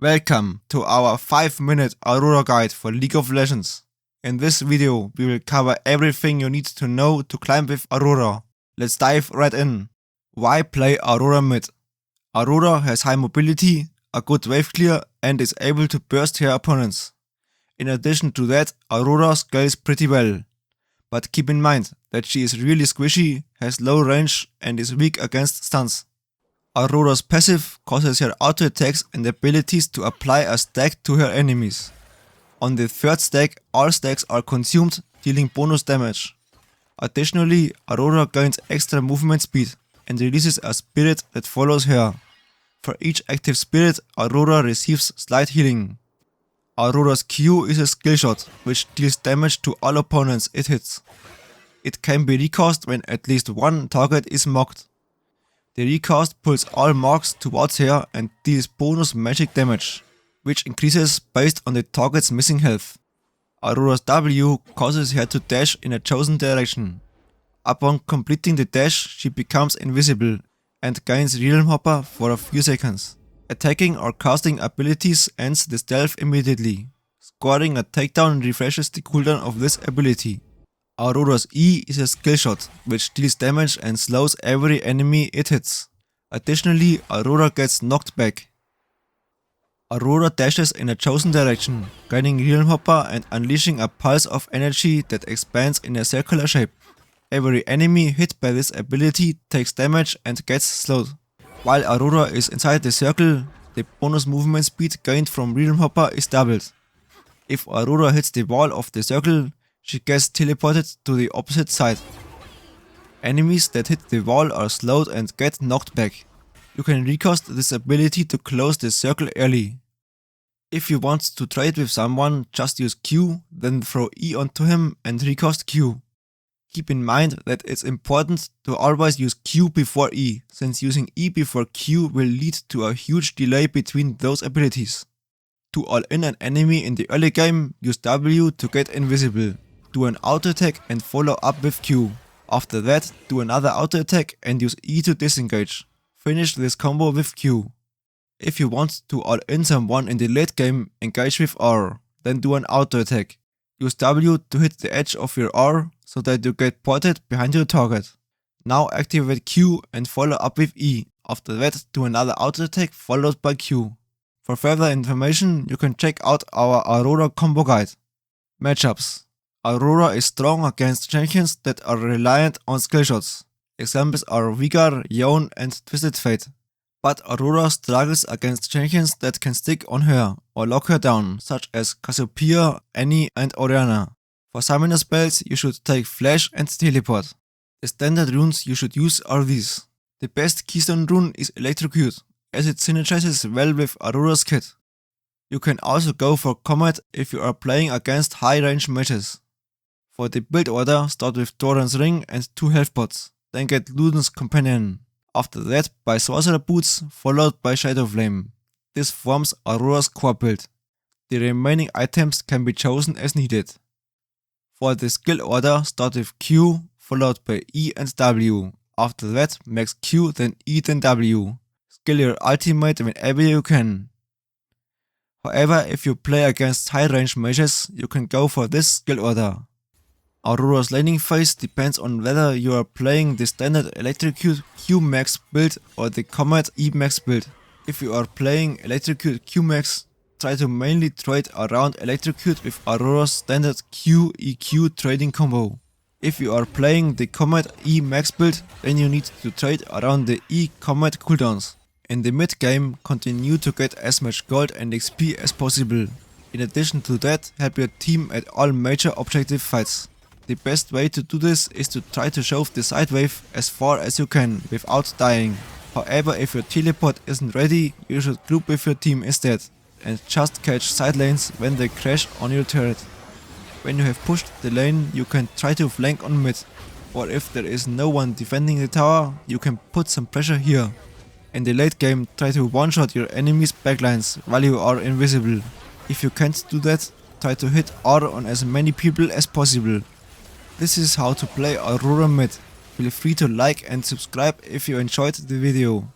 Welcome to our 5-minute Aurora guide for League of Legends. In this video, we will cover everything you need to know to climb with Aurora. Let's dive right in. Why play Aurora mid? Aurora has high mobility, a good wave clear, and is able to burst her opponents. In addition to that, Aurora scales pretty well. But keep in mind that she is really squishy, has low range, and is weak against stuns. Aurora's passive causes her auto attacks and abilities to apply a stack to her enemies. On the third stack, all stacks are consumed, dealing bonus damage. Additionally, Aurora gains extra movement speed and releases a spirit that follows her. For each active spirit, Aurora receives slight healing. Aurora's Q is a skill shot, which deals damage to all opponents it hits. It can be recast when at least one target is marked. The recast pulls all marks towards her and deals bonus magic damage, which increases based on the target's missing health. Aurora's W causes her to dash in a chosen direction. Upon completing the dash, she becomes invisible and gains Realm Hopper for a few seconds. Attacking or casting abilities ends the stealth immediately. Scoring a takedown refreshes the cooldown of this ability. Aurora's E is a skill shot, which deals damage and slows every enemy it hits. Additionally, Aurora gets knocked back. Aurora dashes in a chosen direction, gaining Realm Hopper and unleashing a pulse of energy that expands in a circular shape. Every enemy hit by this ability takes damage and gets slowed. While Aurora is inside the circle, the bonus movement speed gained from Realm Hopper is doubled. If Aurora hits the wall of the circle, she gets teleported to the opposite side. Enemies that hit the wall are slowed and get knocked back. You can recast this ability to close the circle early. If you want to trade with someone, just use Q, then throw E onto him and recast Q. Keep in mind that it's important to always use Q before E, since using E before Q will lead to a huge delay between those abilities. To all-in an enemy in the early game, use W to get invisible. Do an auto attack and follow up with Q. After that, do another auto attack and use E to disengage. Finish this combo with Q. If you want to all-in someone in the late game, engage with R, then do an auto attack. Use W to hit the edge of your R so that you get ported behind your target. Now activate Q and follow up with E. After that, do another auto attack followed by Q. For further information, you can check out our Aurora combo guide. Matchups. Aurora is strong against champions that are reliant on skill shots. Examples are Vigar, Yone and Twisted Fate. But Aurora struggles against champions that can stick on her or lock her down, such as Cassiopeia, Annie and Oriana. For summoner spells, you should take Flash and Teleport. The standard runes you should use are these. The best keystone rune is Electrocute, as it synergizes well with Aurora's kit. You can also go for Comet if you are playing against high range mages. For the build order, start with Doran's Ring and 2 health pots, then get Luden's Companion. After that, buy Sorcerer Boots, followed by Shadow Flame. This forms Aurora's core build. The remaining items can be chosen as needed. For the skill order, start with Q, followed by E and W. After that, max Q, then E, then W. Skill your ultimate whenever you can. However, if you play against high range mages, you can go for this skill order. Aurora's laning phase depends on whether you are playing the standard Electrocute Q max build or the Comet E max build. If you are playing Electrocute Q max, try to mainly trade around Electrocute with Aurora's standard Q EQ trading combo. If you are playing the Comet E max build, then you need to trade around the E Comet cooldowns. In the mid game, continue to get as much gold and XP as possible. In addition to that, help your team at all major objective fights. The best way to do this is to try to shove the side wave as far as you can without dying. However, if your teleport isn't ready, you should group with your team instead and just catch side lanes when they crash on your turret. When you have pushed the lane, you can try to flank on mid, or if there is no one defending the tower, you can put some pressure here. In the late game, try to one-shot your enemy's backlines while you are invisible. If you can't do that, try to hit R on as many people as possible. This is how to play Aurora mid. Feel free to like and subscribe if you enjoyed the video.